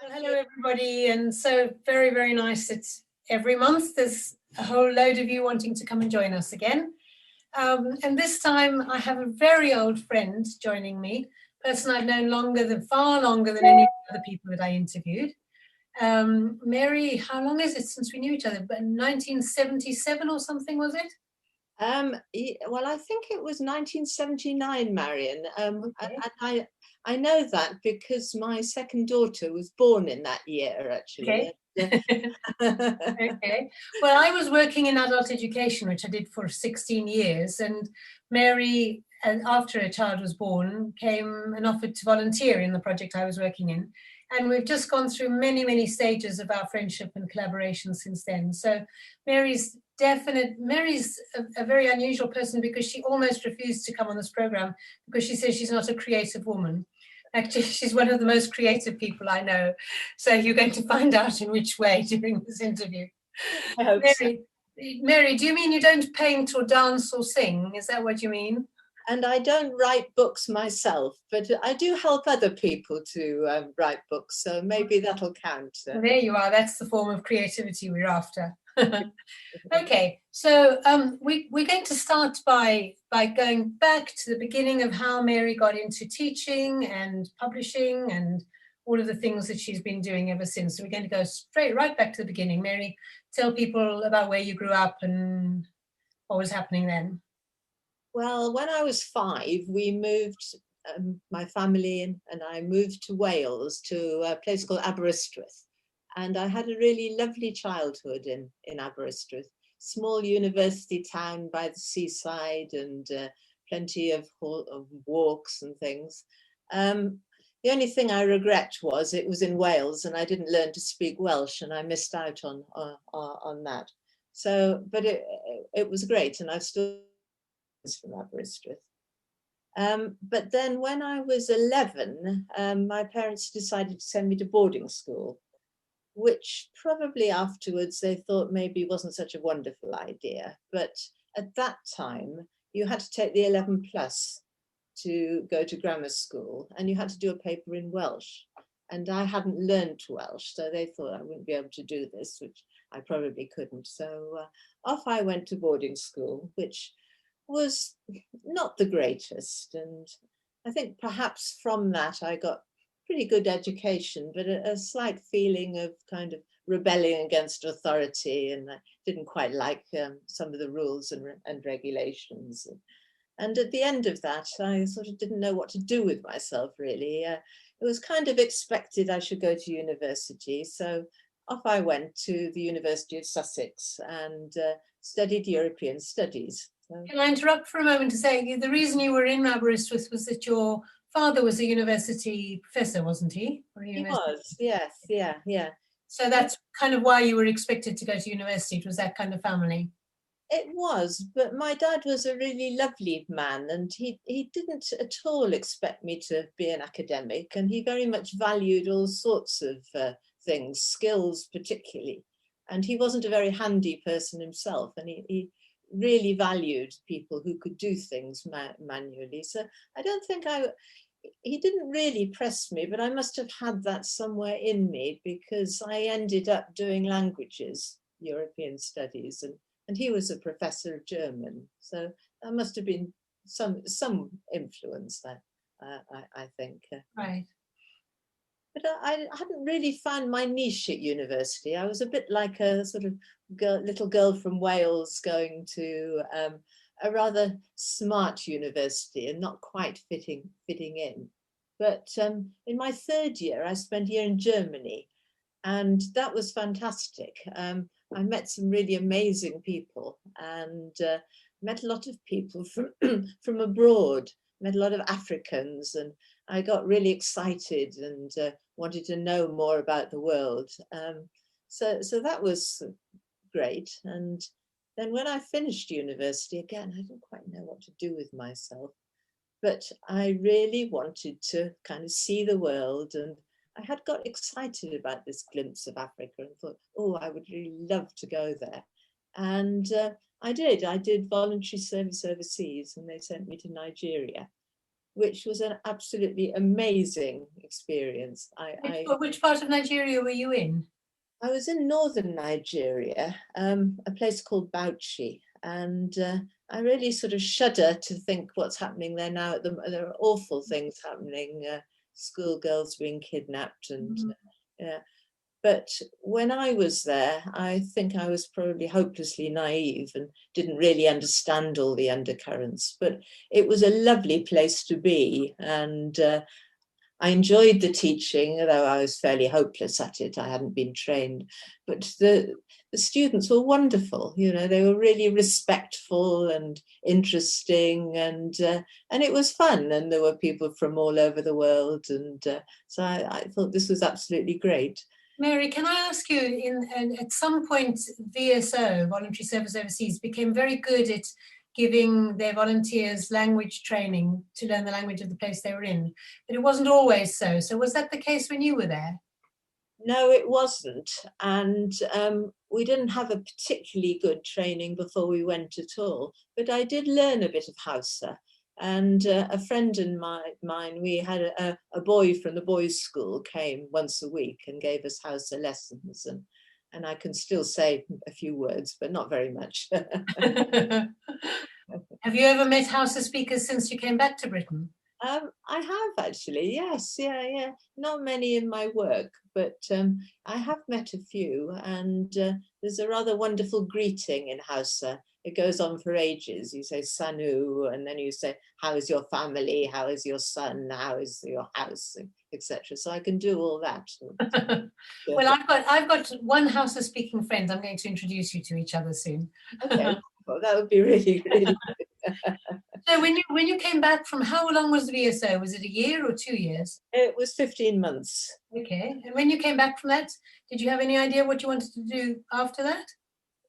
Well, hello, everybody, and so very, very nice. It's every month there's a whole load of you wanting to come and join us again. And this time I have a very old friend joining me, person I've known far longer than any of the other people that I interviewed. Mary, how long is it since we knew each other? But 1977 or something, was it? Well, I think it was 1979, Marion. Okay. I know that because my second daughter was born in that year, actually. Okay. Okay. Well, I was working in adult education, which I did for 16 years, and Mary, after a child was born, came and offered to volunteer in the project I was working in. And we've just gone through many, many stages of our friendship and collaboration since then. So Mary's a very unusual person because she almost refused to come on this program because she says she's not a creative woman. Actually, she's one of the most creative people I know. So you're going to find out in which way during this interview. I hope so. Mary, do you mean you don't paint or dance or sing? Is that what you mean? And I don't write books myself, but I do help other people to write books, so maybe that'll count. Well, there you are. That's the form of creativity we're after. Okay, so we're going to start by going back to the beginning of how Mary got into teaching and publishing and all of the things that she's been doing ever since. So we're going to go straight right back to the beginning. Mary, tell people about where you grew up and what was happening then. Well, when I was 5, we moved, my family and I moved to Wales, to a place called Aberystwyth. And I had a really lovely childhood in Aberystwyth, small university town by the seaside and plenty of walks and things. The only thing I regret was it was in Wales and I didn't learn to speak Welsh and I missed out on that. So, but it was great and I've still from Aberystwyth. But then when I was 11, my parents decided to send me to boarding school, which probably afterwards they thought maybe wasn't such a wonderful idea. But at that time, you had to take the 11 plus to go to grammar school, and you had to do a paper in Welsh. And I hadn't learned Welsh, so they thought I wouldn't be able to do this, which I probably couldn't. So off I went to boarding school, which was not the greatest. And I think perhaps from that I got pretty good education, but a slight feeling of kind of rebelling against authority, and I didn't quite like some of the rules and regulations. And at the end of that, I sort of didn't know what to do with myself, really. It was kind of expected I should go to university. So off I went to the University of Sussex and studied European studies. Can I interrupt for a moment to say the reason you were in Aberystwyth was that your father was a university professor, wasn't he? He was, yes, yeah. So that's kind of why you were expected to go to university. It was that kind of family. It was, but my dad was a really lovely man and he didn't at all expect me to be an academic, and he very much valued all sorts of things, skills particularly. And he wasn't a very handy person himself, and he really valued people who could do things manually. So I don't think he didn't really press me, but I must have had that somewhere in me because I ended up doing languages, European studies, and he was a professor of German. So that must have been some influence there, I think. Right. But I hadn't really found my niche at university. I was a bit like a sort of little girl from Wales going to a rather smart university and not quite fitting in. But in my 3rd year, I spent a year in Germany, and that was fantastic. I met some really amazing people and met a lot of people from abroad, met a lot of Africans, and I got really excited and wanted to know more about the world. So that was great. And then when I finished university, again, I didn't quite know what to do with myself, but I really wanted to kind of see the world, and I had got excited about this glimpse of Africa and thought, oh, I would really love to go there. And I did voluntary service overseas, and they sent me to Nigeria. which was an absolutely amazing experience. Which part of Nigeria were you in? I was in northern Nigeria, a place called Bauchi, and I really sort of shudder to think what's happening there now. There are awful things happening, schoolgirls being kidnapped, and yeah. But when I was there, I think I was probably hopelessly naive and didn't really understand all the undercurrents. But it was a lovely place to be, and I enjoyed the teaching, although I was fairly hopeless at it. I hadn't been trained, but the students were wonderful. You know, they were really respectful and interesting, and it was fun. And there were people from all over the world, and so I thought this was absolutely great. Mary, can I ask you, at some point, VSO, Voluntary Service Overseas, became very good at giving their volunteers language training to learn the language of the place they were in, but it wasn't always so. So was that the case when you were there? No, it wasn't. And we didn't have a particularly good training before we went at all. But I did learn a bit of Hausa. And a friend of mine, we had a boy from the boys' school came once a week and gave us Hausa lessons. And I can still say a few words, but not very much. Have you ever met Hausa speakers since you came back to Britain? I have actually, yes, yeah. Not many in my work, but I have met a few, and there's a rather wonderful greeting in Hausa. It goes on for ages. You say "Sanu," and then you say, "How is your family? How is your son? How is your house?" etc. So I can do all that. Well, I've got one Hausa speaking friend. I'm going to introduce you to each other soon. Okay, well, that would be really, really good. So when you came back from, how long was the VSO? Was it a year or 2 years? It was 15 months. Okay. And when you came back from that, did you have any idea what you wanted to do after that?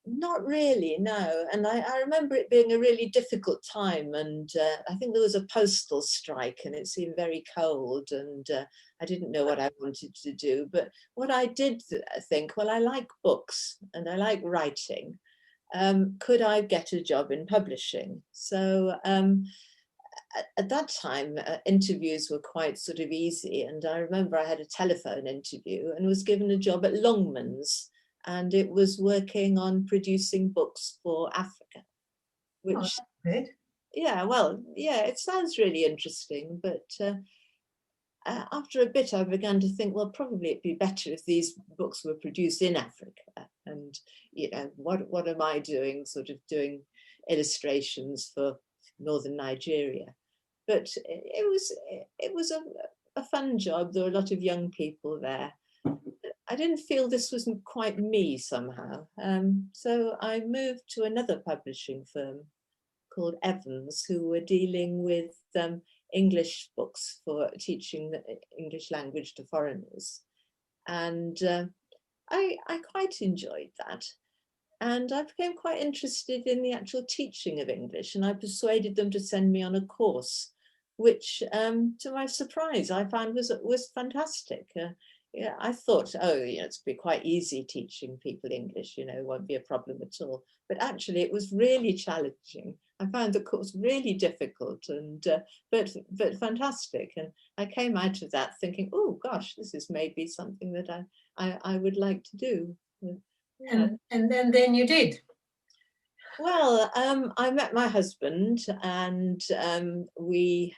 Not really, no. And I remember it being a really difficult time, and I think there was a postal strike and it seemed very cold, and I didn't know what I wanted to do. But what I did think, well, I like books and I like writing. Could I get a job in publishing? So at that time, interviews were quite sort of easy. And I remember I had a telephone interview and was given a job at Longman's. And it was working on producing books for Africa, which, good. Yeah, well, yeah, it sounds really interesting. But after a bit, I began to think, well, probably it'd be better if these books were produced in Africa. And, you know, what am I doing, sort of doing illustrations for northern Nigeria? But it was a fun job. There were a lot of young people there. I didn't feel this wasn't quite me somehow. So I moved to another publishing firm called Evans, who were dealing with English books for teaching the English language to foreigners. And I quite enjoyed that. And I became quite interested in the actual teaching of English, and I persuaded them to send me on a course, which, to my surprise, I found was fantastic. Yeah, I thought, oh, you know, it's be quite easy teaching people English, you know, it won't be a problem at all. But actually, it was really challenging. I found the course really difficult, and but fantastic. And I came out of that thinking, oh gosh, this is maybe something that I would like to do. Yeah. And then you did. Well, I met my husband, and we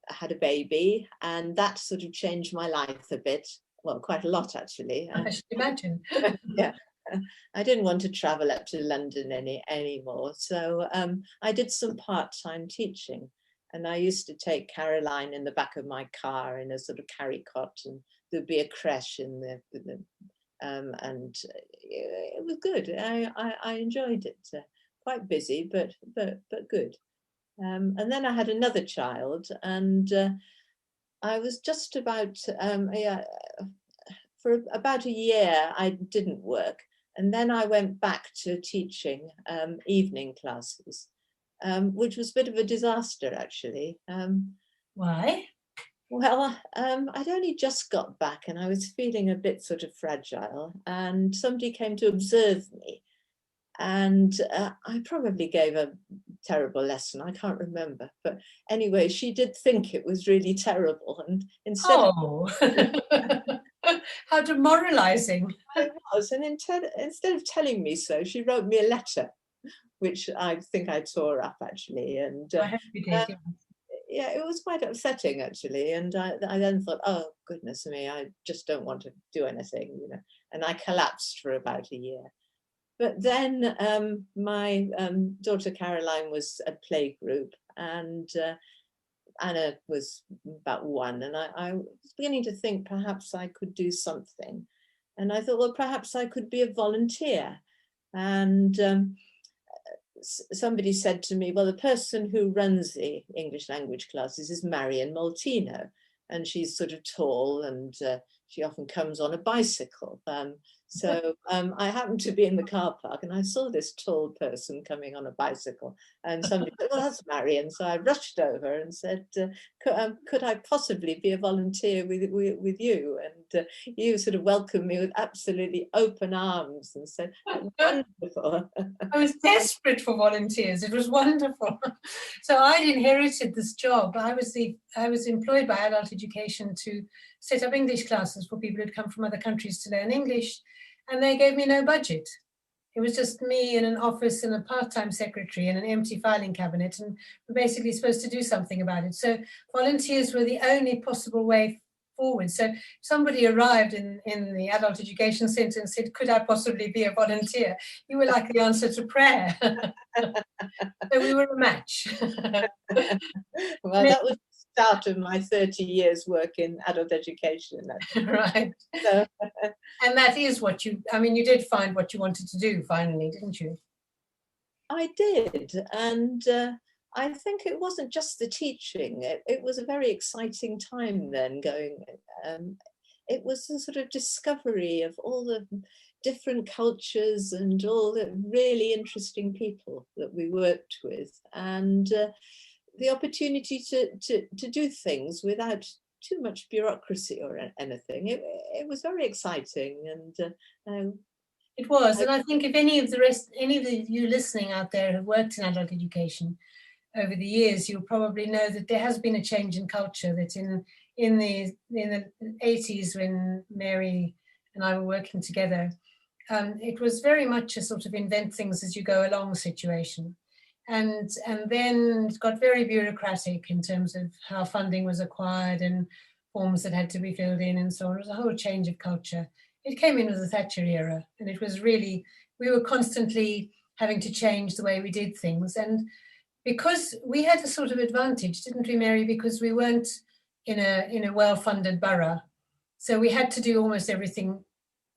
had a baby, and that sort of changed my life a bit. Well, quite a lot, actually. I should imagine. Yeah, I didn't want to travel up to London anymore. So I did some part-time teaching, and I used to take Caroline in the back of my car in a sort of carry cot, and there'd be a creche in and it was good. I enjoyed it. Quite busy, but good. And then I had another child, and I was just about, for about a year, I didn't work. And then I went back to teaching evening classes, which was a bit of a disaster, actually. Why? Well, I'd only just got back and I was feeling a bit sort of fragile, and somebody came to observe me. And I probably gave a terrible lesson. I can't remember. But anyway, she did think it was really terrible. And instead Oh, how demoralizing. it was, and instead of telling me so, she wrote me a letter, which I think I tore up actually. And I hope you did. Yeah. yeah, it was quite upsetting actually. And I then thought, oh, goodness me, I just don't want to do anything, you know. And I collapsed for about a year. But then my daughter Caroline was at playgroup, and Anna was about 1, and I was beginning to think perhaps I could do something. And I thought, well, perhaps I could be a volunteer. And somebody said to me, well, the person who runs the English language classes is Marion Maltino, and she's sort of tall, and she often comes on a bicycle. So I happened to be in the car park, and I saw this tall person coming on a bicycle, and somebody said, well, that's Marion. So I rushed over and said, could I possibly be a volunteer with you? And you sort of welcomed me with absolutely open arms and said, wonderful. I was desperate for volunteers. It was wonderful. So I'd inherited this job. I was employed by Adult Education to set up English classes for people who'd come from other countries to learn English, and they gave me no budget. It was just me in an office and a part-time secretary and an empty filing cabinet, and we're basically supposed to do something about it. So volunteers were the only possible way forward. So somebody arrived in the Adult Education Centre and said, could I possibly be a volunteer? You were like the answer to prayer. So we were a match. Well, that was the start of my 30 years work in adult education. Right. So, and that is what you did find what you wanted to do finally, didn't you? I did. And I think it wasn't just the teaching. It was a very exciting time then going. It was a sort of discovery of all the different cultures and all the really interesting people that we worked with, and the opportunity to do things without too much bureaucracy or anything. It was very exciting, and it was. And I think if any of you listening out there have worked in adult education over the years, you'll probably know that there has been a change in culture. That in the 80s, when Mary and I were working together, it was very much a sort of invent things as you go along situation. And then it got very bureaucratic in terms of how funding was acquired and forms that had to be filled in and so on. It was a whole change of culture. It came in with the Thatcher era, and it was really, we were constantly having to change the way we did things. And because we had a sort of advantage, didn't we, Mary? Because we weren't in a well-funded borough. So we had to do almost everything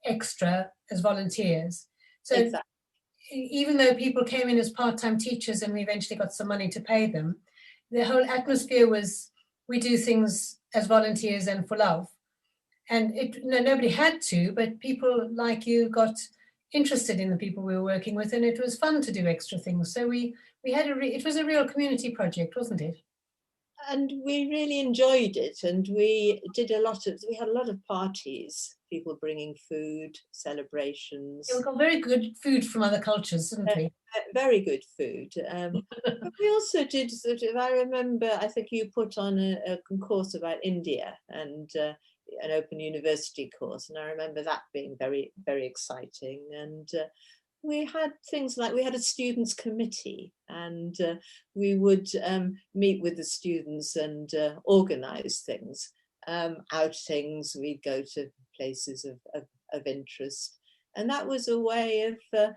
extra as volunteers. So exactly. Even though people came in as part-time teachers and we eventually got some money to pay them, the whole atmosphere was, we do things as volunteers and for love. And nobody had to, but people like you got interested in the people we were working with, and it was fun to do extra things. So we had it was a real community project, wasn't it? And we really enjoyed it, and we had a lot of parties, people bringing food, celebrations. Yeah, we got very good food from other cultures, didn't we? Very good food. But we also did sort of, I remember, I think you put on a course about India, and an open university course, and I remember that being very, very exciting. And we had things like, we had a students committee, and we would meet with the students and organize things, outings. We'd go to places of interest, and that was a way of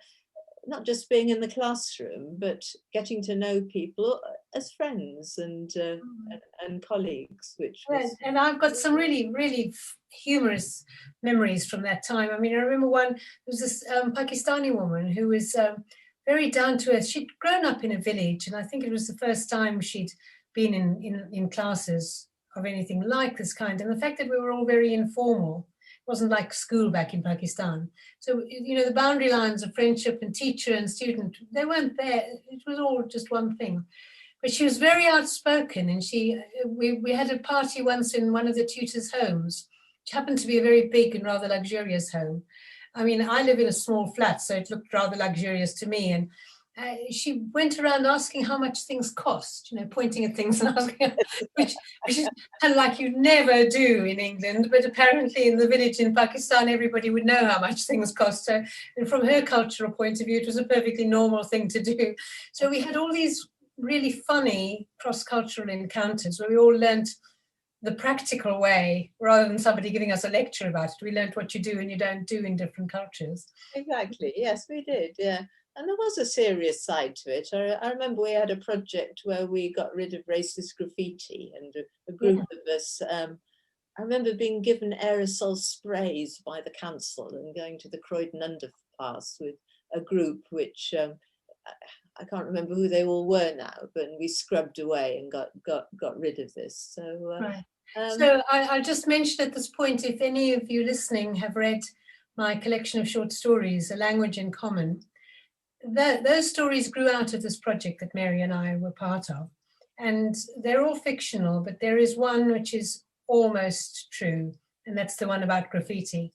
not just being in the classroom, but getting to know people as friends and colleagues, which was... And I've got some really, really humorous memories from that time. I mean, I remember there was this Pakistani woman who was very down to earth. She'd grown up in a village, and I think it was the first time she'd been in classes of anything like this kind. And the fact that we were all very informal, wasn't like school back in Pakistan. So, the boundary lines of friendship and teacher and student, they weren't there. It was all just one thing. But she was very outspoken, and we had a party once in one of the tutors' homes, which happened to be a very big and rather luxurious home. I mean, I live in a small flat, so it looked rather luxurious to me. And she went around asking how much things cost, pointing at things and asking, which is kind of like you never do in England, but apparently in the village in Pakistan, everybody would know how much things cost. So, and from her cultural point of view, it was a perfectly normal thing to do. So we had all these really funny cross-cultural encounters where we all learnt the practical way rather than somebody giving us a lecture about it. We learnt what you do and you don't do in different cultures. Exactly. Yes, we did. Yeah. And there was a serious side to it. I remember we had a project where we got rid of racist graffiti, and a group of us, I remember being given aerosol sprays by the council and going to the Croydon underpass with a group which I can't remember who they all were now, but we scrubbed away and got rid of this. So, right. So I'll just mention at this point, if any of you listening have read my collection of short stories, A Language in Common, those stories grew out of this project that Mary and I were part of. And they're all fictional, but there is one which is almost true, and that's the one about graffiti.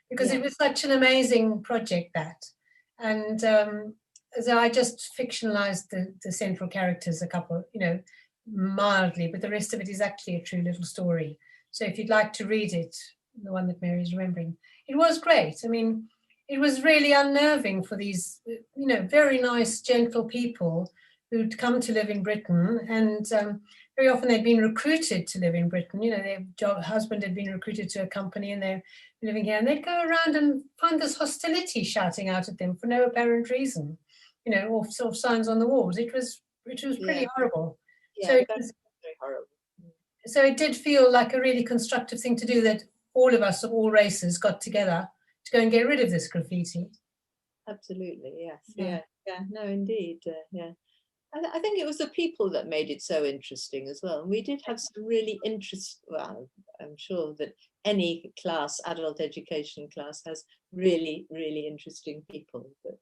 Because it was such an amazing project, that. And so I just fictionalized the central characters a couple, mildly, but the rest of it is actually a true little story. So if you'd like to read it, the one that Mary's remembering, it was great. I mean, it was really unnerving for these, very nice, gentle people who'd come to live in Britain, and very often they'd been recruited to live in Britain. Their husband had been recruited to a company and they're living here, and they'd go around and find this hostility shouting out at them for no apparent reason, or sort of signs on the walls. It was pretty horrible. Yeah, so very horrible. So it did feel like a really constructive thing to do, that all of us of all races got together to go and get rid of this graffiti. Absolutely, yes. Yeah. No, indeed. Yeah. I think it was the people that made it so interesting as well. And we did have some really well, I'm sure that any class, adult education class, has really, really interesting people. But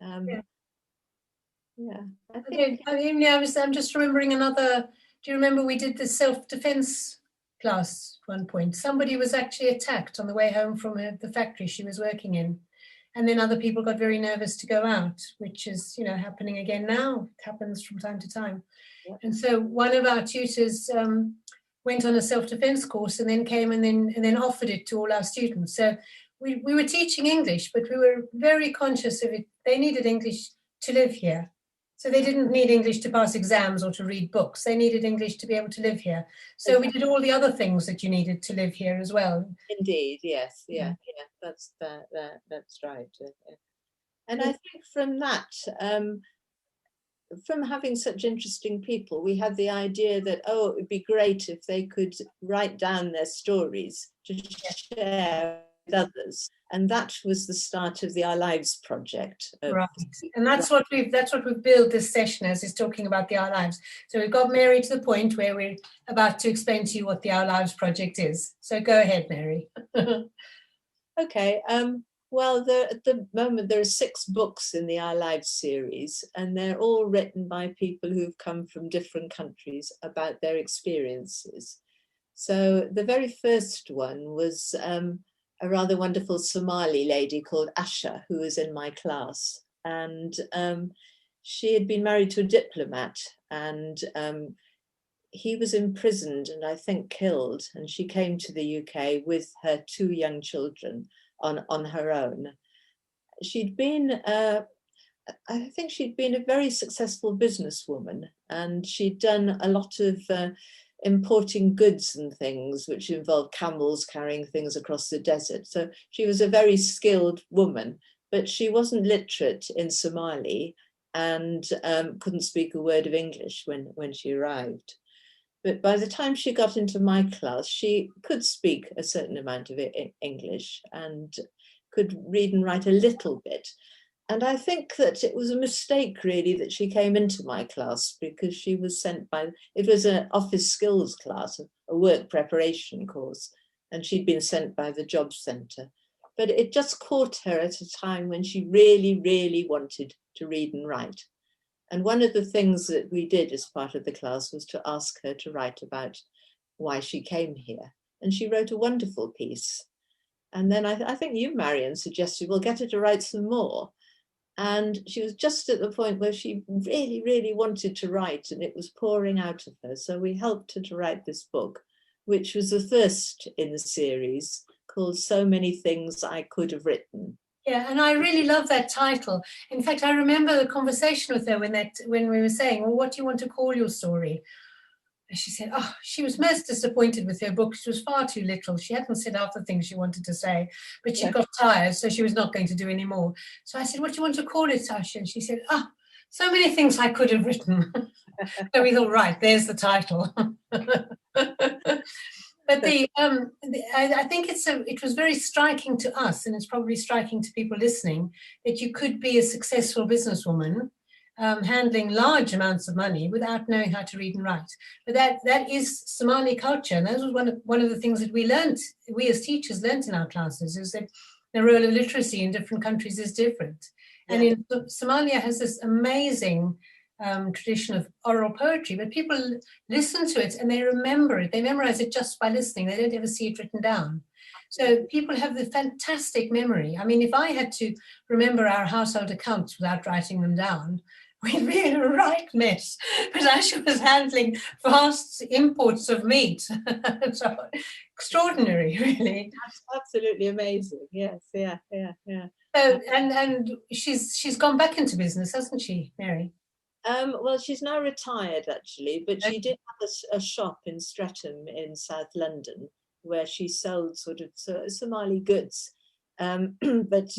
I'm just remembering another. Do you remember we did the self-defense class at one point? Somebody was actually attacked on the way home from the factory she was working in. And then other people got very nervous to go out, which is, happening again now. It happens from time to time. Yeah. And so one of our tutors went on a self-defense course and then came and then offered it to all our students. So we were teaching English, but we were very conscious of it. They needed English to live here. So they didn't need English to pass exams or to read books. They needed English to be able to live here. So exactly. We did all the other things that you needed to live here as well. Indeed, yes, yeah. That's right. And I think from that, from having such interesting people, we had the idea that, it would be great if they could write down their stories to share with others. And that was the start of the Our Lives project. Right. And that's what we've built this session as, is talking about the Our Lives. So we've got Mary to the point where we're about to explain to you what the Our Lives project is. So go ahead, Mary. Okay. Well, at the moment, there are 6 books in the Our Lives series, and they're all written by people who've come from different countries about their experiences. So the very first one was a rather wonderful Somali lady called Asha, who was in my class. And she had been married to a diplomat, and he was imprisoned and I think killed. And she came to the UK with her 2 young children on her own. She'd been, I think she'd been a very successful businesswoman, and she'd done a lot of importing goods and things, which involved camels carrying things across the desert. So she was a very skilled woman, but she wasn't literate in Somali and couldn't speak a word of English when she arrived. But by the time she got into my class, she could speak a certain amount of English and could read and write a little bit. And I think that it was a mistake, really, that she came into my class, because she was sent it was an office skills class, a work preparation course, and she'd been sent by the job centre. But it just caught her at a time when she really, really wanted to read and write. And one of the things that we did as part of the class was to ask her to write about why she came here. And she wrote a wonderful piece. And then I think you, Marion, suggested, well, get her to write some more. And she was just at the point where she really, really wanted to write, and it was pouring out of her. So we helped her to write this book, which was the first in the series, called So Many Things I Could Have Written. Yeah, and I really love that title. In fact, I remember the conversation with her when we were saying, well, what do you want to call your story? And she said, oh, she was most disappointed with her book. She was far too literal. She hadn't said half the things she wanted to say, but she got tired, so she was not going to do any more. So I said, what do you want to call it, Sasha? And she said, oh, so many things I could have written. So we thought, right, there's the title. But I think it was very striking to us, and it's probably striking to people listening, that you could be a successful businesswoman, handling large amounts of money without knowing how to read and write. But that is Somali culture, and that was one of the things that we as teachers learned in our classes, is that the role of literacy in different countries is different. And in Somalia has this amazing tradition of oral poetry, but people listen to it and they remember it. They memorize it just by listening. They don't ever see it written down. So people have the fantastic memory. I mean, if I had to remember our household accounts without writing them down, we'd be in a right mess. But as she was handling vast imports of meat, so extraordinary, really. That's absolutely amazing. Yes, yeah. So, and she's gone back into business, hasn't she, Mary? Well, she's now retired, actually, but she did have a shop in Streatham in South London where she sold sort of Somali goods. But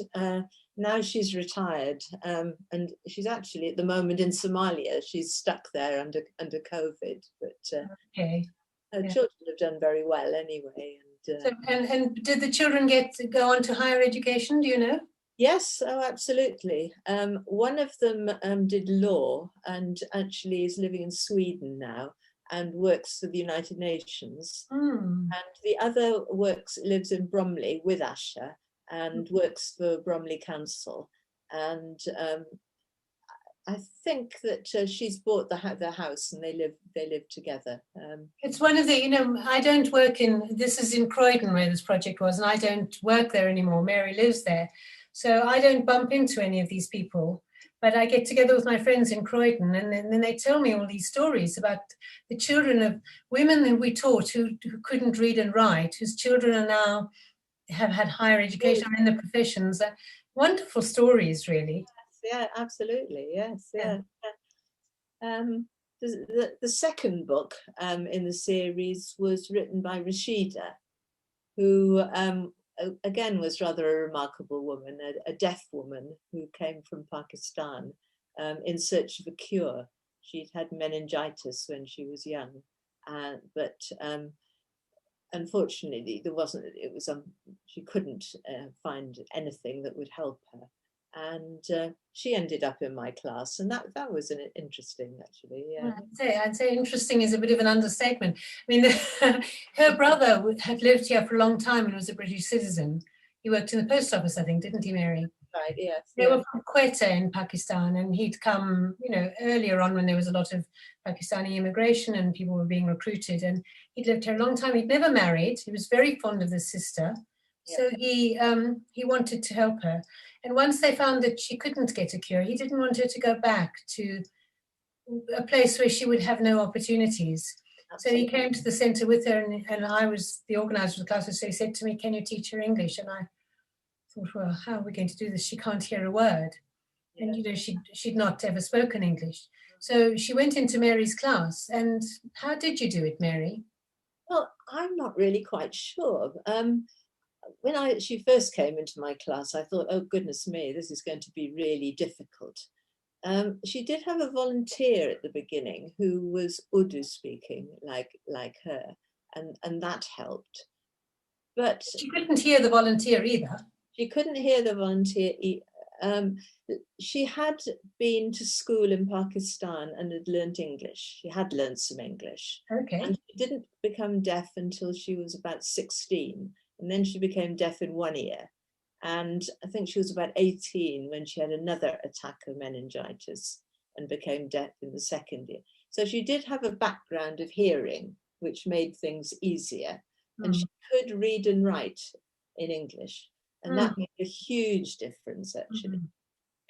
now she's retired, and she's actually at the moment in Somalia. She's stuck there under COVID, but her children have done very well anyway. And did the children get to go on to higher education? Do you know? Yes, oh, absolutely. One of them did law and actually is living in Sweden now and works for the United Nations. And the other lives in Bromley with Asha and works for Bromley Council. And I think that she's bought their house and they live together. It's one of the, I don't work this is in Croydon where this project was, and I don't work there anymore. Mary lives there. So I don't bump into any of these people, but I get together with my friends in Croydon, and then they tell me all these stories about the children of women that we taught who couldn't read and write, whose children are now have had higher education, are in the professions. Wonderful stories, really. Yeah, absolutely. Yes, yeah. The second book in the series was written by Rashida, who again was rather a remarkable woman, a deaf woman who came from Pakistan in search of a cure. She'd had meningitis when she was young, but unfortunately she couldn't find anything that would help her. And she ended up in my class, and that was interesting, actually. Yeah, I'd say interesting is a bit of an understatement. I mean, her brother had lived here for a long time and was a British citizen. He worked in the post office, I think, didn't he, Mary? Right. Yes. They were from Quetta in Pakistan, and he'd come, earlier on when there was a lot of Pakistani immigration and people were being recruited. And he'd lived here a long time. He'd never married. He was very fond of his sister, so he wanted to help her. And once they found that she couldn't get a cure, he didn't want her to go back to a place where she would have no opportunities. Absolutely. So he came to the centre with her, and I was the organiser of the class, so he said to me, can you teach her English? And I thought, well, how are we going to do this? She can't hear a word. Yeah. And, she'd not ever spoken English. So she went into Mary's class. And how did you do it, Mary? Well, I'm not really quite sure. When she first came into my class, I thought, oh, goodness me, this is going to be really difficult. She did have a volunteer at the beginning who was Urdu speaking, like her, and that helped. But she couldn't hear the volunteer either. She couldn't hear the volunteer. She had been to school in Pakistan and had learnt English. She had learnt some English. Okay. And she didn't become deaf until she was about 16. And then she became deaf in 1 ear. And I think she was about 18 when she had another attack of meningitis and became deaf in the 2nd year. So she did have a background of hearing, which made things easier. And she could read and write in English. And that made a huge difference, actually,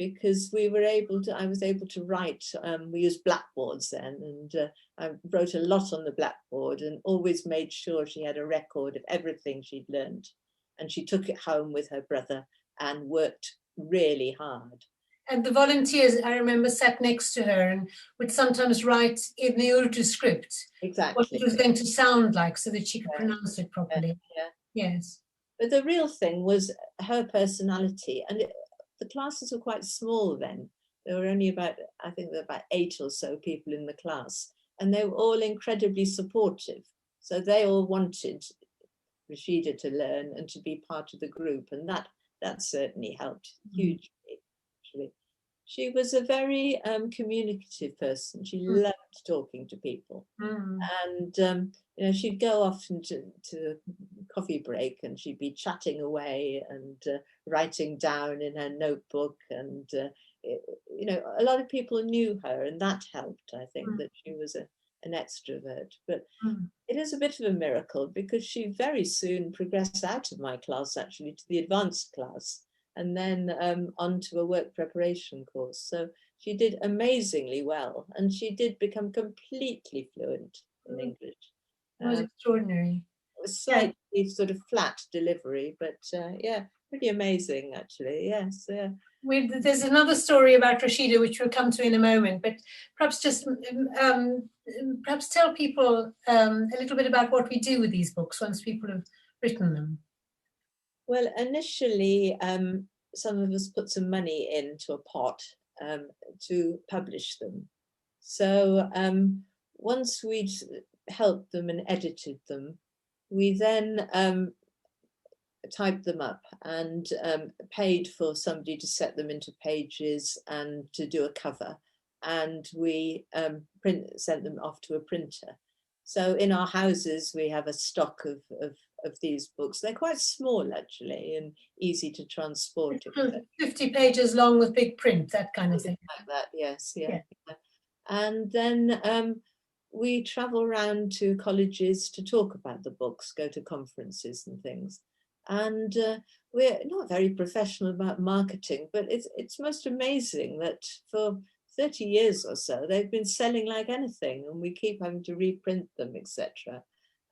because I was able to write, we used blackboards then, and I wrote a lot on the blackboard and always made sure she had a record of everything she'd learned. And she took it home with her brother and worked really hard. And the volunteers, I remember, sat next to her and would sometimes write in the Urdu script what it was going to sound like so that she could pronounce it properly. Yes. But the real thing was her personality. And the classes were quite small then. There were only about, I think there were about 8 or so people in the class. And they were all incredibly supportive. So they all wanted Rashida to learn and to be part of the group. And that certainly helped hugely, actually. She was a very communicative person. She loved talking to people. And, you know, she'd go off to coffee break and she'd be chatting away and writing down in her notebook. And, you know, a lot of people knew her, and that helped, I think, that she was an extrovert. But it is a bit of a miracle because she very soon progressed out of my class, actually, to the advanced class, and then onto a work preparation course. So she did amazingly well, and she did become completely fluent in English. It was extraordinary. It was slightly sort of flat delivery, but yeah, pretty amazing, actually. Yes. There's another story about Rashida, which we'll come to in a moment, but perhaps just perhaps tell people a little bit about what we do with these books once people have written them. Well, initially, some of us put some money into a pot to publish them. So once we'd helped them and edited them, we then typed them up and paid for somebody to set them into pages and to do a cover. And we sent them off to a printer. So in our houses, we have a stock of these books. They're quite small, actually, and easy to transport. 50 pages long with big print, that kind of thing. Like that, yes, yeah. And then we travel around to colleges to talk about the books, go to conferences and things. And we're not very professional about marketing, but it's most amazing that for 30 years or so, they've been selling like anything, and we keep having to reprint them, etc.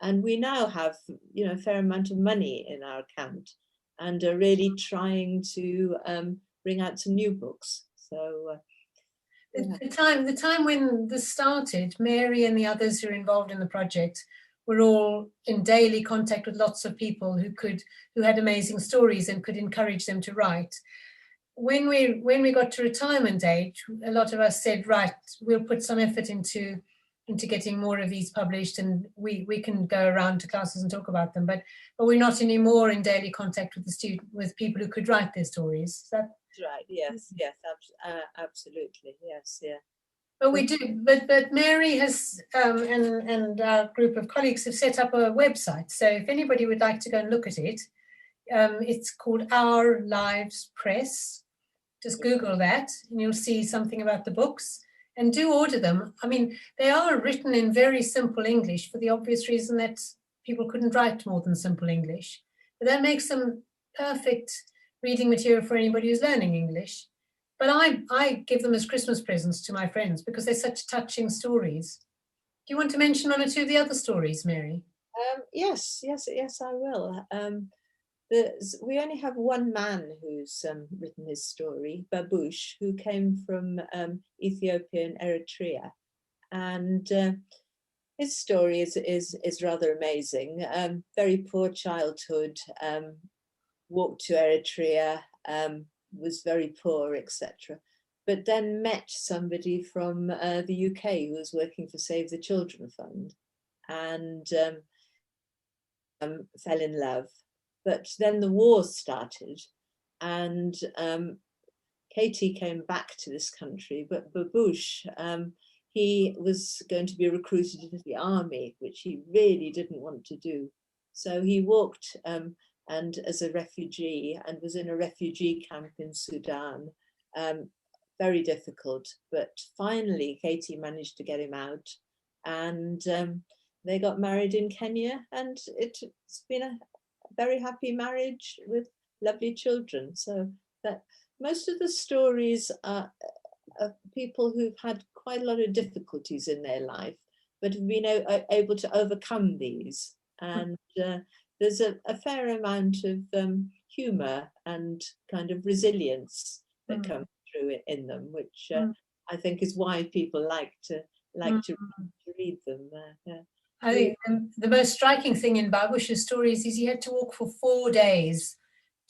And we now have, you know, a fair amount of money in our account and are really trying to bring out some new books. So the time when this started, Mary and the others who are involved in the project were all in daily contact with lots of people who had amazing stories and could encourage them to write. When we got to retirement age, a lot of us said, right, we'll put some effort into getting more of these published, and we can go around to classes and talk about them. But we're not anymore in daily contact with people who could write their stories. Is that right? Yes, absolutely, yes, yeah. But we do. But Mary has and our group of colleagues have set up a website. So if anybody would like to go and look at it, it's called Our Lives Press. Just Google that and you'll see something about the books, and do order them. I mean, they are written in very simple English for the obvious reason that people couldn't write more than simple English. But that makes them perfect reading material for anybody who's learning English. But I give them as Christmas presents to my friends because they're such touching stories. Do you want to mention one or two of the other stories, Mary? Yes, I will. We only have one man who's written his story, Babush, who came from Ethiopia and Eritrea, and his story is rather amazing. Very poor childhood, walked to Eritrea, was very poor, etc. But then met somebody from the UK who was working for Save the Children Fund, and fell in love. But then the war started, and Katie came back to this country, but Babush, he was going to be recruited into the army, which he really didn't want to do. So he walked and as a refugee, and was in a refugee camp in Sudan. Very difficult, but finally Katie managed to get him out, and they got married in Kenya, and it's been a very happy marriage with lovely children. So most of the stories are of people who've had quite a lot of difficulties in their life, but have been able to overcome these. And there's a fair amount of humour and kind of resilience that comes through in them, which I think is why people like to read them. I think the most striking thing in Babush's stories is he had to walk for 4 days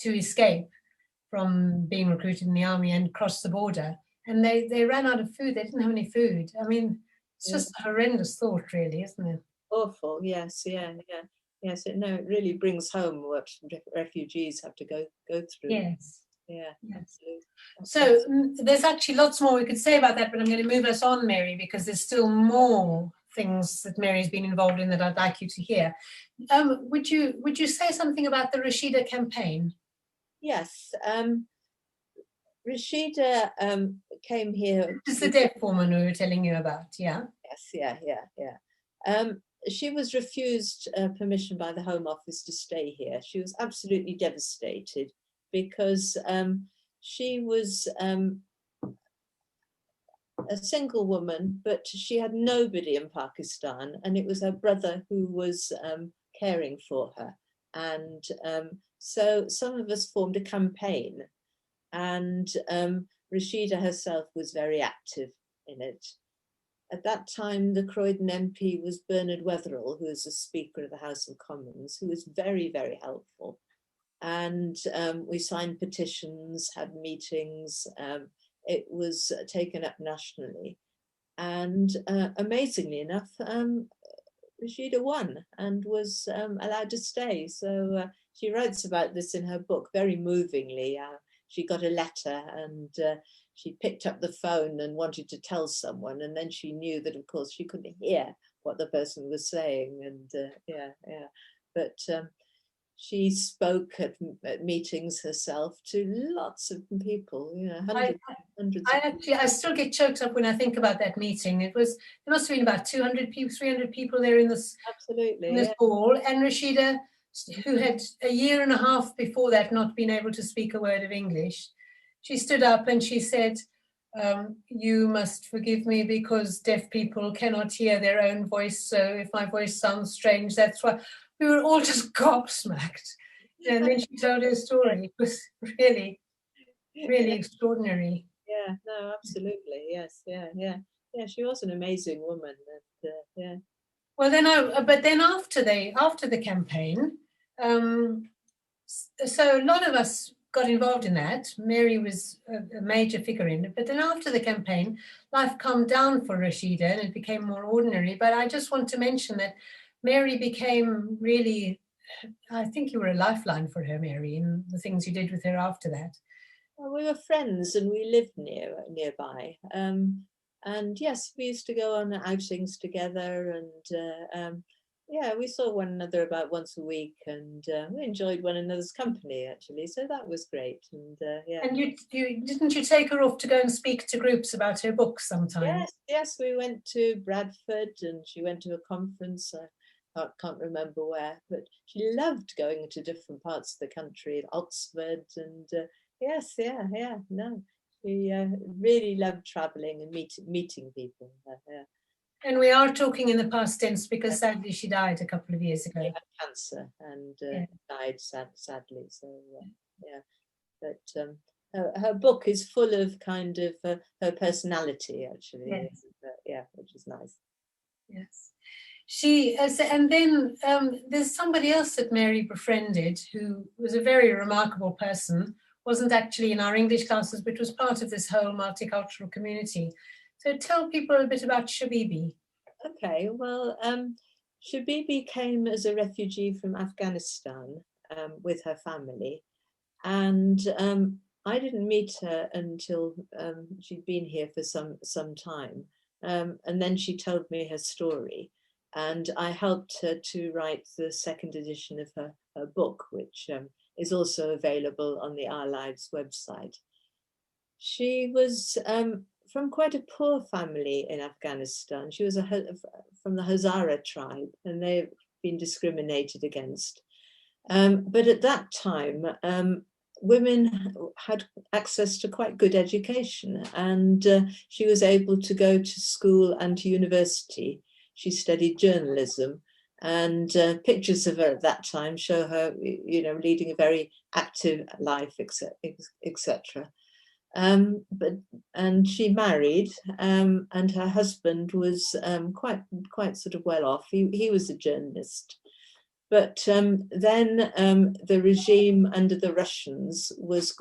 to escape from being recruited in the army and cross the border. And they ran out of food. They didn't have any food. I mean, it's just a horrendous thought, really, isn't it? Awful. Yes. Yes. It really brings home what refugees have to go through. Yes. Yeah. Yes. So there's actually lots more we could say about that, but I'm going to move us on, Mary, because there's still more things that Mary's been involved in that I'd like you to hear. Would you say something about the Rashida campaign? Yes. Rashida came here. This is the deaf woman we were telling you about, yeah? Yes, yeah. She was refused permission by the Home Office to stay here. She was absolutely devastated because she was a single woman, but she had nobody in Pakistan, and it was her brother who was caring for her. And so some of us formed a campaign, and Rashida herself was very active in it. At that time, the Croydon MP was Bernard Wetherell, who was a Speaker of the House of Commons, who was very, very helpful. And we signed petitions, had meetings. It was taken up nationally. And amazingly enough, Rashida won and was allowed to stay. So she writes about this in her book very movingly. She got a letter and she picked up the phone and wanted to tell someone, and then she knew that, of course, she couldn't hear what the person was saying. And but she spoke at meetings herself to lots of people, hundreds I still get choked up when I think about that meeting. There must have been about 200 people, 300 people there in this hall, and Rashida, who had a year and a half before that not been able to speak a word of English, she stood up and she said, you must forgive me because deaf people cannot hear their own voice, so if my voice sounds strange, that's why. We were all just gobsmacked. And then she told her story. It was really, really extraordinary. Yeah, no, absolutely. Yes, yeah. She was an amazing woman. Yeah. Well, but then after the campaign, so a lot of us got involved in that. Mary was a major figure in it. But then after the campaign, life calmed down for Rashida and it became more ordinary. But I just want to mention that Mary became really, I think you were a lifeline for her, Mary, in the things you did with her after that. Well, we were friends and we lived nearby. And yes, we used to go on outings together, and we saw one another about once a week, and we enjoyed one another's company, actually. So that was great. And And you didn't you take her off to go and speak to groups about her books sometimes? Yes, we went to Bradford, and she went to a conference. I can't remember where, but she loved going to different parts of the country, Oxford, and yes, no, she really loved traveling and meeting people. And we are talking in the past tense because sadly she died a couple of years ago. She had cancer and died sadly. So but her book is full of kind of her personality, actually. Yes. Which is nice. Yes. And then there's somebody else that Mary befriended who was a very remarkable person, wasn't actually in our English classes, but was part of this whole multicultural community. So tell people a bit about Shabibi. Okay, well, Shabibi came as a refugee from Afghanistan with her family, and I didn't meet her until she'd been here for some time, and then she told me her story. And I helped her to write the second edition of her book, which is also available on the Our Lives website. She was from quite a poor family in Afghanistan. She was from the Hazara tribe, and they've been discriminated against. But at that time, women had access to quite good education, and she was able to go to school and to university. She studied journalism, and pictures of her at that time show her, you know, leading a very active life, etc. And she married, and her husband was quite sort of well off. He was a journalist. But then the regime under the Russians was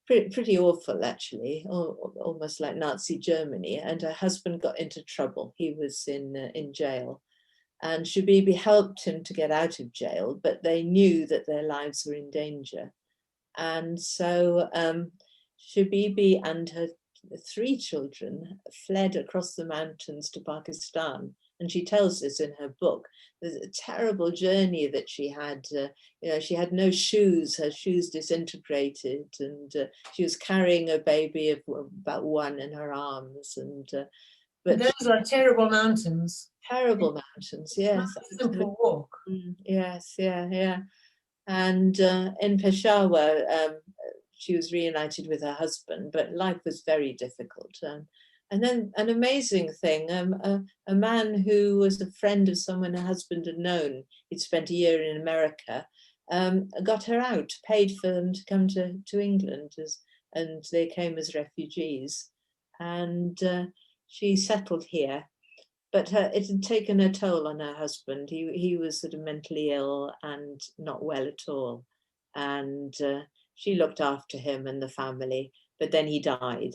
pretty awful, actually, almost like Nazi Germany. And her husband got into trouble. He was in jail. And Shabibi helped him to get out of jail, but they knew that their lives were in danger. And so Shabibi and her 3 children fled across the mountains to Pakistan. And she tells this in her book. There's a terrible journey that she had. You know, she had no shoes, her shoes disintegrated, and she was carrying a baby of about 1 in her arms. And but those are terrible mountains. Terrible mountains, yes. Not a simple walk. Yes, yeah. And in Peshawar, she was reunited with her husband, but life was very difficult. And then an amazing thing, a man who was a friend of someone her husband had known, he'd spent a year in America, got her out, paid for them to come to England, and they came as refugees. And she settled here. But it had taken a toll on her husband. He was sort of mentally ill and not well at all. And she looked after him and the family, but then he died.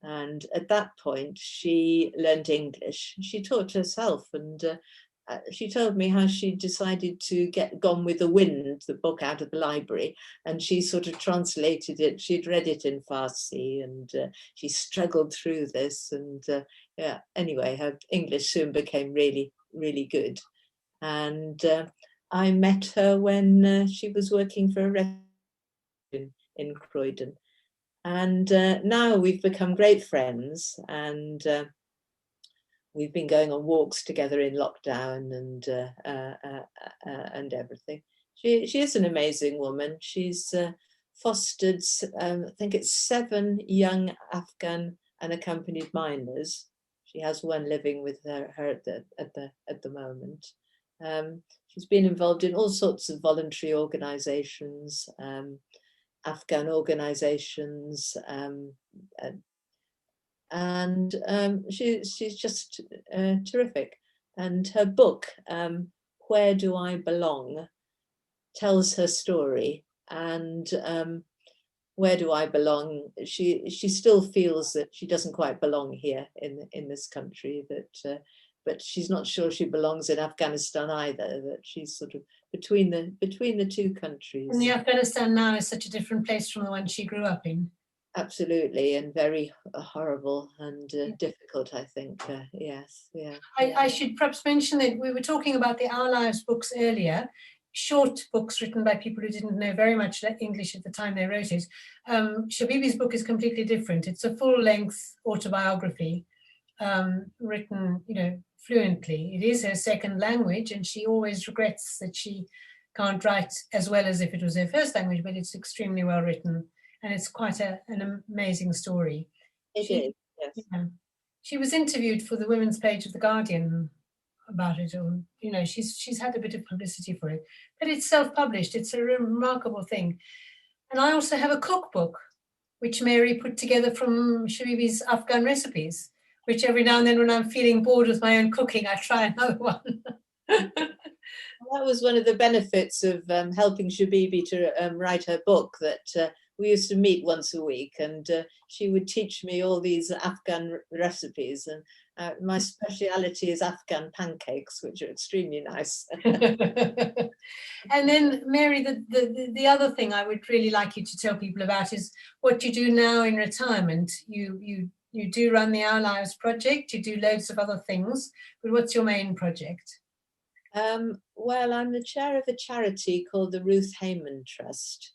And at that point, she learned English. She taught herself, and she told me how she decided to get Gone with the Wind, the book, out of the library, and she sort of translated it. She'd read it in Farsi, and she struggled through this. And yeah, anyway, her English soon became really, really good. And I met her when she was working for a restaurant in Croydon. And now we've become great friends, and we've been going on walks together in lockdown and everything. She is an amazing woman. She's fostered, I think it's 7 young Afghan unaccompanied minors. She has 1 living with her at the moment. She's been involved in all sorts of voluntary organisations. Afghan organisations, and she's just terrific. And her book, Where Do I Belong, tells her story. And where do I belong? She still feels that she doesn't quite belong here in this country. But she's not sure she belongs in Afghanistan either. That she's sort of between the 2 countries. And the Afghanistan now is such a different place from the one she grew up in. Absolutely, and very horrible and difficult, I think. Yes, yeah. I should perhaps mention that we were talking about the Our Lives books earlier, short books written by people who didn't know very much English at the time they wrote it. Shabibi's book is completely different. It's a full-length autobiography written, you know, fluently. It is her second language, and she always regrets that she can't write as well as if it was her first language, but it's extremely well written, and it's quite an amazing story. It is, yes. Yeah. She was interviewed for the women's page of The Guardian about it, or, you know, she's had a bit of publicity for it, but it's self-published. It's a remarkable thing. And I also have a cookbook, which Mary put together from Shabibi's Afghan recipes, which every now and then when I'm feeling bored with my own cooking, I try another one. That was one of the benefits of helping Shabibi to write her book, that we used to meet once a week, and she would teach me all these Afghan recipes. And my speciality is Afghan pancakes, which are extremely nice. And then, Mary, the other thing I would really like you to tell people about is what you do now in retirement. You do run the Our Lives project, you do loads of other things, but what's your main project? Well, I'm the chair of a charity called the Ruth Hayman Trust,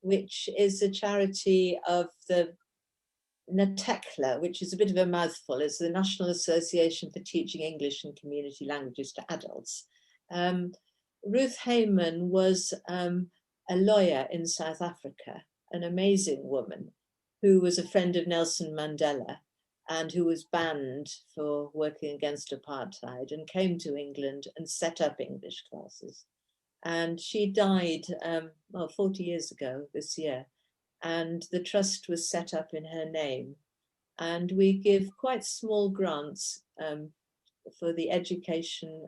which is a charity of the NATECLA, which is a bit of a mouthful. It's the National Association for Teaching English and Community Languages to Adults. Ruth Hayman was a lawyer in South Africa, an amazing woman who was a friend of Nelson Mandela and who was banned for working against apartheid and came to England and set up English classes. And she died 40 years ago this year, and the trust was set up in her name. And we give quite small grants for the education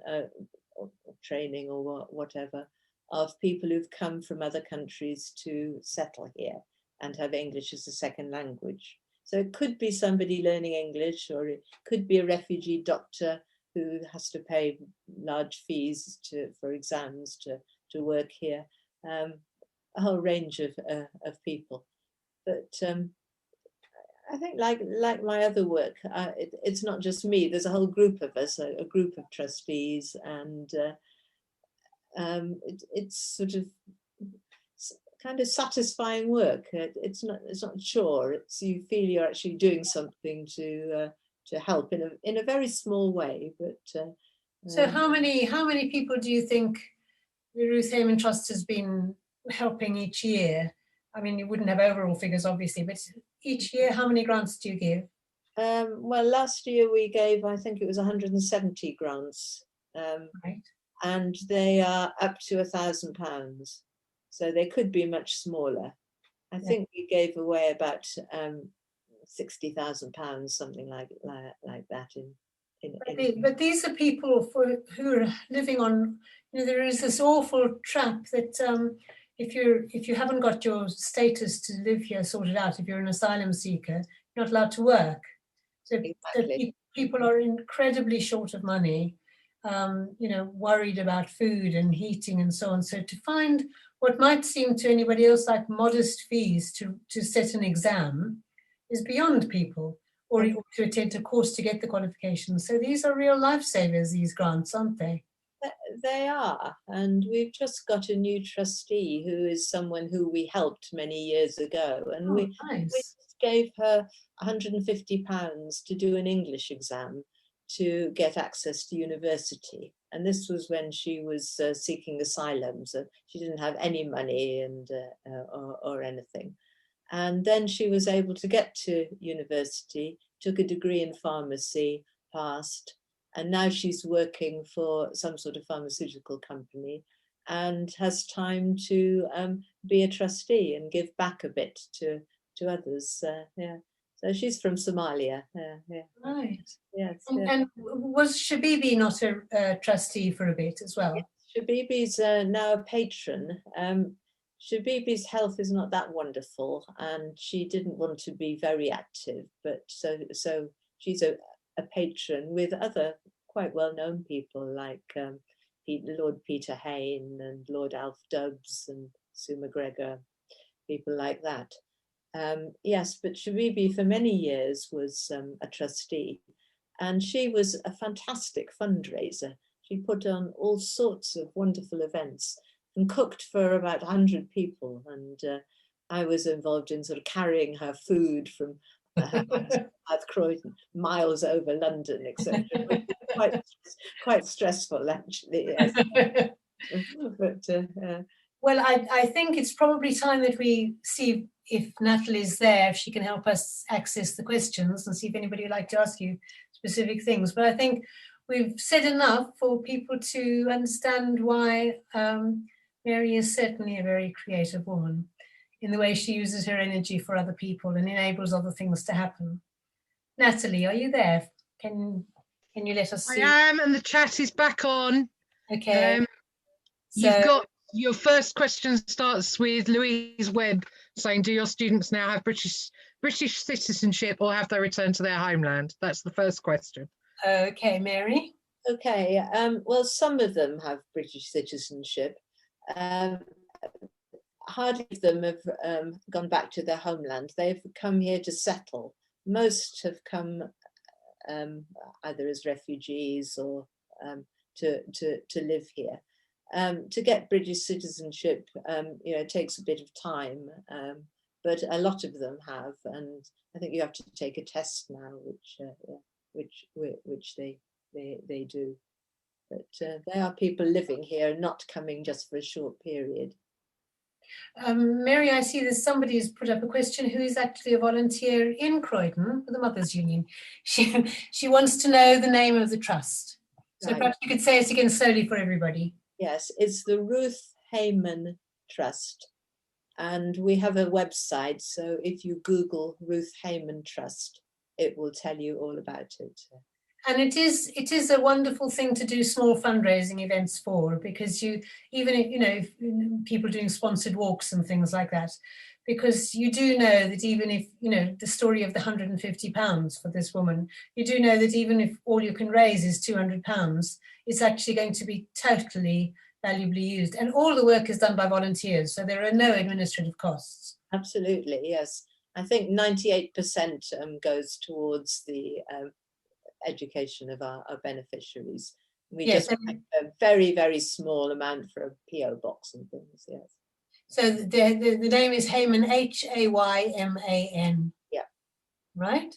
or training or whatever of people who've come from other countries to settle here and have English as a second language. So it could be somebody learning English, or it could be a refugee doctor who has to pay large fees for exams to work here. A whole range of people. But I think like my other work, it's not just me. There's a whole group of us, a group of trustees, and it's sort of kind of satisfying work. It's not a chore. It's, you feel you're actually doing something to help in a very small way. But so how many people do you think the Ruth Hayman Trust has been helping each year? I mean, you wouldn't have overall figures, obviously, but each year, how many grants do you give? Well, last year we gave, I think it was 170 grants, Right. and they are up to £1,000. So they could be much smaller. I think we gave away about £60,000, something like that. But these are people who are living on. You know, there is this awful trap that if you haven't got your status to live here sorted out, if you're an asylum seeker, you're not allowed to work. So Exactly. people are incredibly short of money. You know, worried about food and heating and so on. So to find what might seem to anybody else like modest fees to sit an exam is beyond people, or to attend a course to get the qualifications. So these are real lifesavers, these grants, aren't they? They are, and we've just got a new trustee who is someone who we helped many years ago, and we gave her £150 to do an English exam to get access to university. And this was when she was seeking asylum, so she didn't have any money and or anything. And then she was able to get to university, took a degree in pharmacy, passed, and now she's working for some sort of pharmaceutical company and has time to be a trustee and give back a bit to others. Yeah. So she's from Somalia. Yeah. Right. Yes. And was Shabibi not a trustee for a bit as well? Yes, Shabibi's now a patron. Shabibi's health is not that wonderful, and she didn't want to be very active, but so she's a patron with other quite well-known people like Lord Peter Hayne and Lord Alf Dubs and Sue McGregor, people like that. Yes, but Shabibi for many years was a trustee, and she was a fantastic fundraiser. She put on all sorts of wonderful events and cooked for about 100 people. And I was involved in sort of carrying her food from South Croydon, miles over London, etc. Quite stressful, actually. Yes. But well, I think it's probably time that we see if Natalie's there, if she can help us access the questions and see if anybody would like to ask you specific things. But I think we've said enough for people to understand why Mary is certainly a very creative woman in the way she uses her energy for other people and enables other things to happen. Natalie, are you there? Can you let us see? I am, and the chat is back on. Okay. You've got your first question starts with Louise Webb saying, do your students now have British citizenship or have they returned to their homeland? That's the first question. Okay, Mary. Okay, well, some of them have British citizenship. Hardly of them have gone back to their homeland. They've come here to settle. Most have come either as refugees or to live here. To get British citizenship, it takes a bit of time, but a lot of them have, and I think you have to take a test now, which they do. But there are people living here, not coming just for a short period. Mary, I see there's somebody who's put up a question who is actually a volunteer in Croydon for the Mothers Union. She wants to know the name of the trust. So Right. perhaps you could say it again slowly for everybody. Yes, it's the Ruth Hayman Trust. And we have a website, so if you Google Ruth Hayman Trust, it will tell you all about it. And it is a wonderful thing to do small fundraising events for, because even if people doing sponsored walks and things like that, because you do know that even if the story of the £150 for this woman, you do know that even if all you can raise is £200, it's actually going to be totally valuably used, and all the work is done by volunteers, so there are no administrative costs. Absolutely, yes. I think 98% goes towards the education of our beneficiaries. We just have a very, very small amount for a PO box and things. Yes. So the name is Hayman, Hayman. Yeah. Right.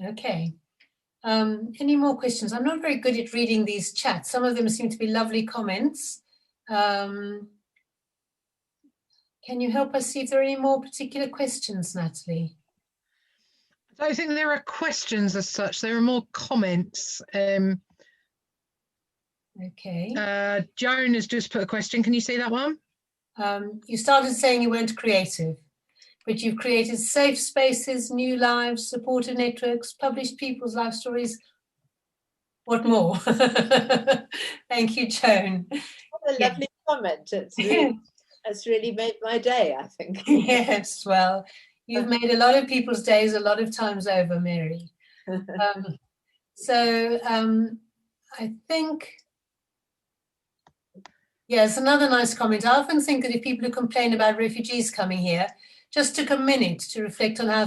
Okay. Any more questions? I'm not very good at reading these chats. Some of them seem to be lovely comments. Can you help us see if there are any more particular questions, Natalie? I don't think there are questions as such. There are more comments. Okay. Joan has just put a question. Can you see that one? You started saying you weren't creative, but you've created safe spaces, new lives, supportive networks, published people's life stories. What more? Thank you, Joan. What a lovely comment. It's really made my day, I think. Yes, well, you've made a lot of people's days a lot of times over, Mary. I think, yes, another nice comment. I often think that if people who complain about refugees coming here just took a minute to reflect on how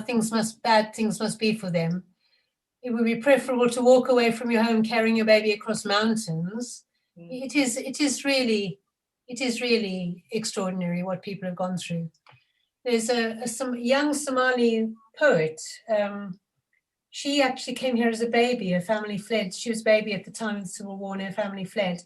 bad things must be for them, it would be preferable to walk away from your home carrying your baby across mountains. It is really extraordinary what people have gone through. There's some young Somali poet. She actually came here as a baby. Her family fled. She was a baby at the time of the Civil War, and her family fled.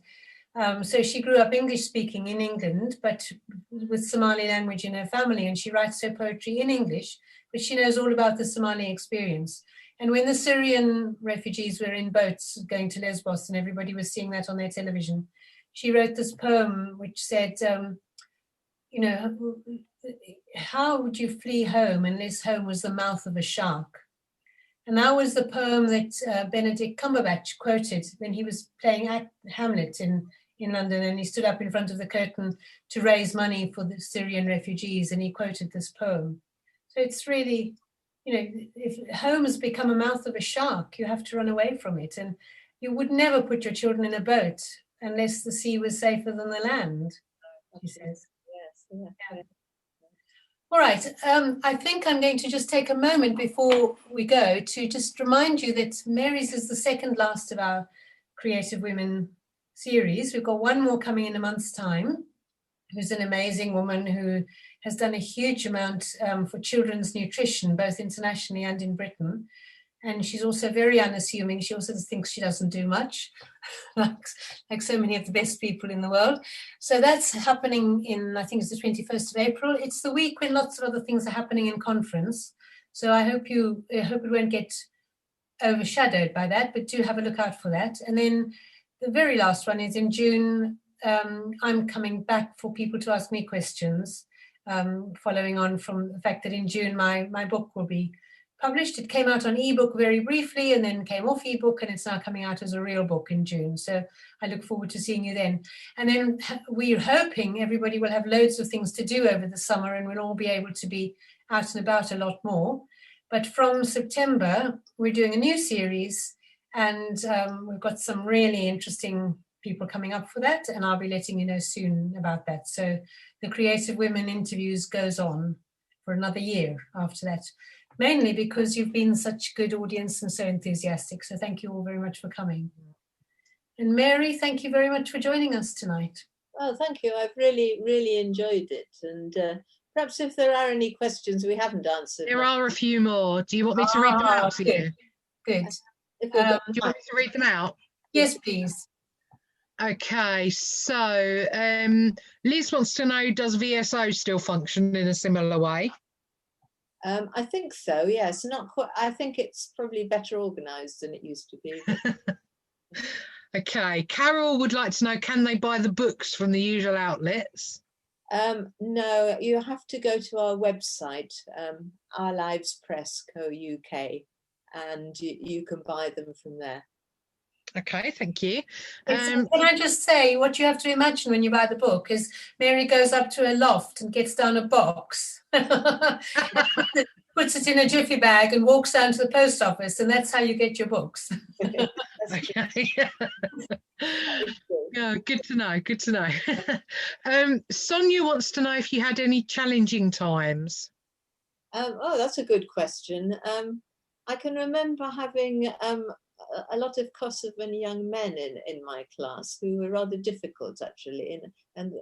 So she grew up English speaking in England, but with Somali language in her family, and she writes her poetry in English, but she knows all about the Somali experience. And when the Syrian refugees were in boats going to Lesbos and everybody was seeing that on their television, she wrote this poem which said, how would you flee home unless home was the mouth of a shark? And that was the poem that Benedict Cumberbatch quoted when he was playing Hamlet in London, and he stood up in front of the curtain to raise money for the Syrian refugees, and he quoted this poem. So it's really, if home has become a mouth of a shark, you have to run away from it. And you would never put your children in a boat unless the sea was safer than the land, he says. Yes. Yeah. All right, I think I'm going to just take a moment before we go to just remind you that Mary's is the second last of our Creative Women series. We've got one more coming in a month's time, who's an amazing woman who has done a huge amount for children's nutrition, both internationally and in Britain. And she's also very unassuming. She also thinks she doesn't do much, like so many of the best people in the world. So that's happening in, I think it's the 21st of April. It's the week when lots of other things are happening in conference. So I hope it won't get overshadowed by that, but do have a look out for that. And then the very last one is in June. I'm coming back for people to ask me questions, following on from the fact that in June my book will be published. It came out on ebook very briefly and then came off ebook, and it's now coming out as a real book in June. So I look forward to seeing you then. And then we're hoping everybody will have loads of things to do over the summer and we'll all be able to be out and about a lot more. But from September, we're doing a new series, and we've got some really interesting people coming up for that, and I'll be letting you know soon about that. So the Creative Women interviews goes on for another year after that, mainly because you've been such a good audience and so enthusiastic. So thank you all very much for coming. And Mary, thank you very much for joining us tonight. Well, thank you. I've really, really enjoyed it. And perhaps if there are any questions we haven't answered. There are a few more. Do you want me to read them out to you? Good. Do you want me to read them out? Yes, please. Okay, so Liz wants to know, does VSO still function in a similar way? I think so, yes. Not quite. I think it's probably better organised than it used to be. Okay, Carol would like to know, can they buy the books from the usual outlets? No, you have to go to our website, Our Lives Press Co UK, and you can buy them from there. Okay, thank you. Can I just say, what you have to imagine when you buy the book is Mary goes up to a loft and gets down a box, puts it in a jiffy bag and walks down to the post office, and that's how you get your books. Okay. Yeah, good to know. Good to know. Sonia wants to know if you had any challenging times. Oh, that's a good question. I can remember having a lot of Kosovan young men in my class who were rather difficult, actually, and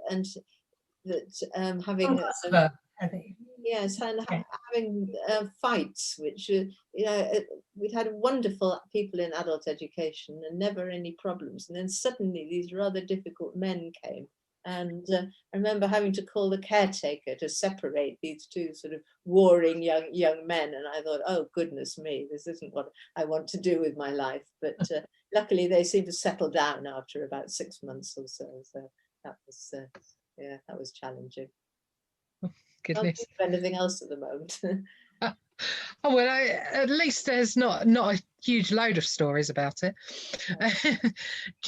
that having Kosovo, I think. yes, and Okay. having fights, which we'd had wonderful people in adult education and never any problems, and then suddenly these rather difficult men came. And I remember having to call the caretaker to separate these two sort of warring young men. And I thought, oh, goodness me, this isn't what I want to do with my life. But luckily, they seemed to settle down after about 6 months or so. So that was, yeah, that was challenging. Goodness. Can't think of anything else at the moment. Oh, well, at least there's not a huge load of stories about it.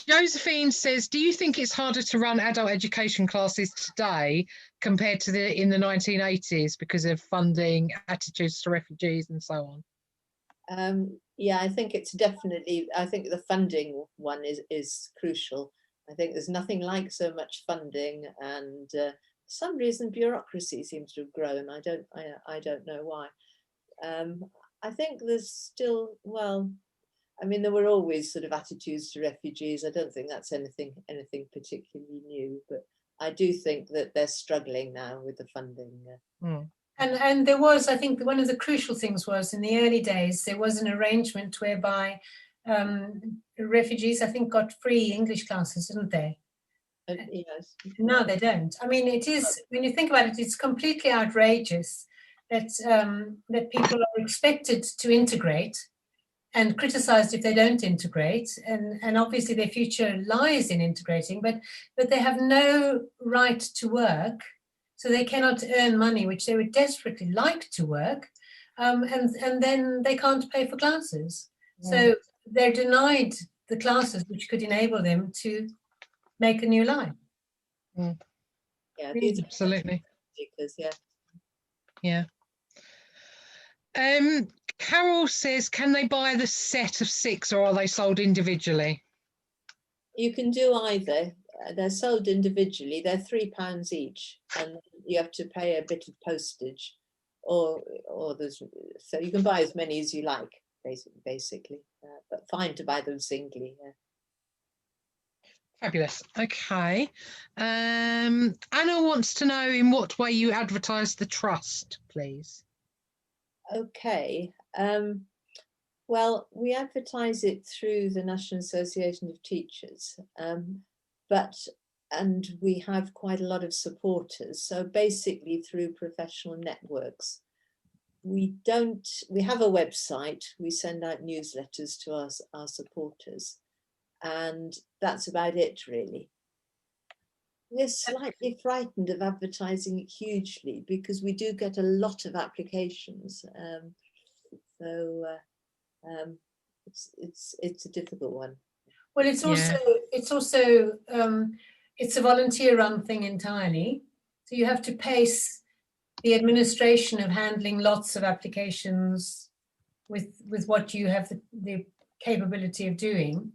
Josephine says, do you think it's harder to run adult education classes today compared to in the 1980s because of funding, attitudes to refugees and so on? Yeah, I think it's definitely, I think the funding one is crucial. I think there's nothing like so much funding, and for some reason bureaucracy seems to have grown. I don't know why. I think there's still, well, I mean, there were always sort of attitudes to refugees. I don't think that's anything particularly new, but I do think that they're struggling now with the funding. And there was, I think, one of the crucial things was in the early days there was an arrangement whereby refugees, I think, got free English classes, didn't they? Yes. No, they don't. I mean, it is, when you think about it, it's completely outrageous that that people are expected to integrate and criticized if they don't integrate, and obviously their future lies in integrating, but they have no right to work, so they cannot earn money, which they would desperately like to work, and then they can't pay for classes. So they're denied the classes which could enable them to make a new life. Yeah, absolutely. Because, yeah. Yeah. Carol says, can they buy the set of 6 or are they sold individually? You can do either. They're sold individually. They're £3 each, and you have to pay a bit of postage, or there's, so you can buy as many as you like, basically. But fine to buy them singly. Yeah. Fabulous. Okay. Anna wants to know in what way you advertise the trust, please. Okay. Well, we advertise it through the National Association of Teachers, and we have quite a lot of supporters. So basically through professional networks. We have a website. We send out newsletters to our supporters, and that's about it, really. We're slightly frightened of advertising it hugely because we do get a lot of applications. It's a difficult one. Well, it's a volunteer-run thing entirely. So you have to pace the administration of handling lots of applications with what you have the capability of doing.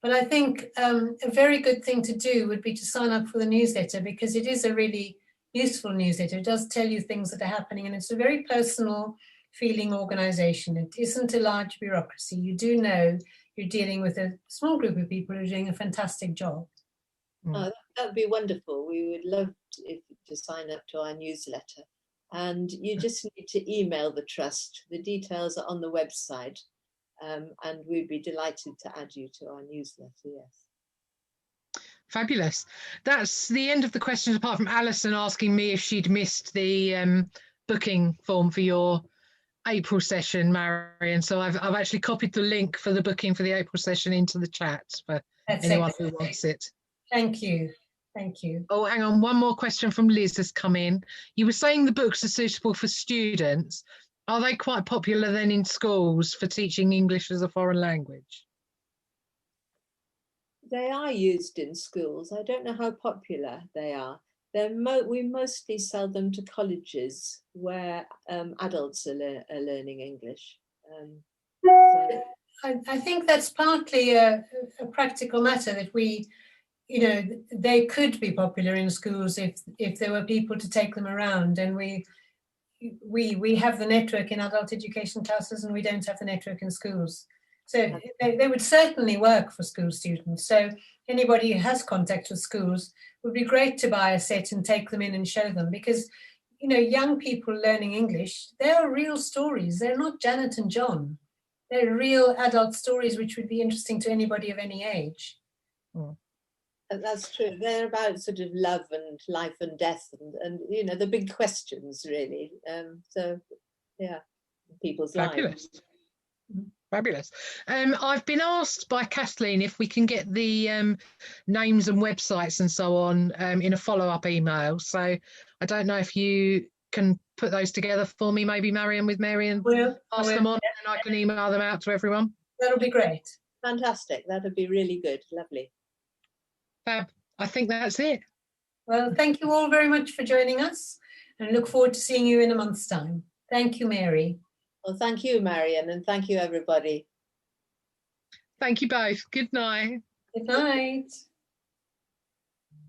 But I think a very good thing to do would be to sign up for the newsletter, because it is a really useful newsletter. It does tell you things that are happening, and it's a very personal feeling organisation. It isn't a large bureaucracy. You do know you're dealing with a small group of people who are doing a fantastic job. Oh, that would be wonderful. We would love to sign up to our newsletter. And you just need to email the trust. The details are on the website. And we'd be delighted to add you to our newsletter, yes. Fabulous. That's the end of the questions, apart from Alison asking me if she'd missed the booking form for your April session, Marion. So I've actually copied the link for the booking for the April session into the chat for anyone who wants it. Thank you. Thank you. Oh, hang on. One more question from Liz has come in. You were saying the books are suitable for students. Are they quite popular then in schools for teaching English as a foreign language? They are used in schools. I don't know how popular they are. We mostly sell them to colleges where adults are learning English. So I think that's partly a practical matter, that they could be popular in schools if there were people to take them around, and we have the network in adult education classes and we don't have the network in schools. So they would certainly work for school students. So anybody who has contact with schools, would be great to buy a set and take them in and show them, because young people learning English, they're real stories. They're not Janet and John. They're real adult stories which would be interesting to anybody of any age. Oh. That's true. They're about sort of love and life and death and the big questions, really. So yeah, people's lives. Fabulous. I've been asked by Kathleen if we can get the names and websites and so on in a follow-up email. So I don't know if you can put those together for me, maybe Marion, with Marion. Pass them on and I can email them out to everyone. That'll be great. Fantastic. That'll be really good. Lovely. Fab. I think that's it. Well, thank you all very much for joining us, and look forward to seeing you in a month's time. Thank you, Mary. Well, thank you, Marion, and thank you, everybody. Thank you both. Good night. Good night.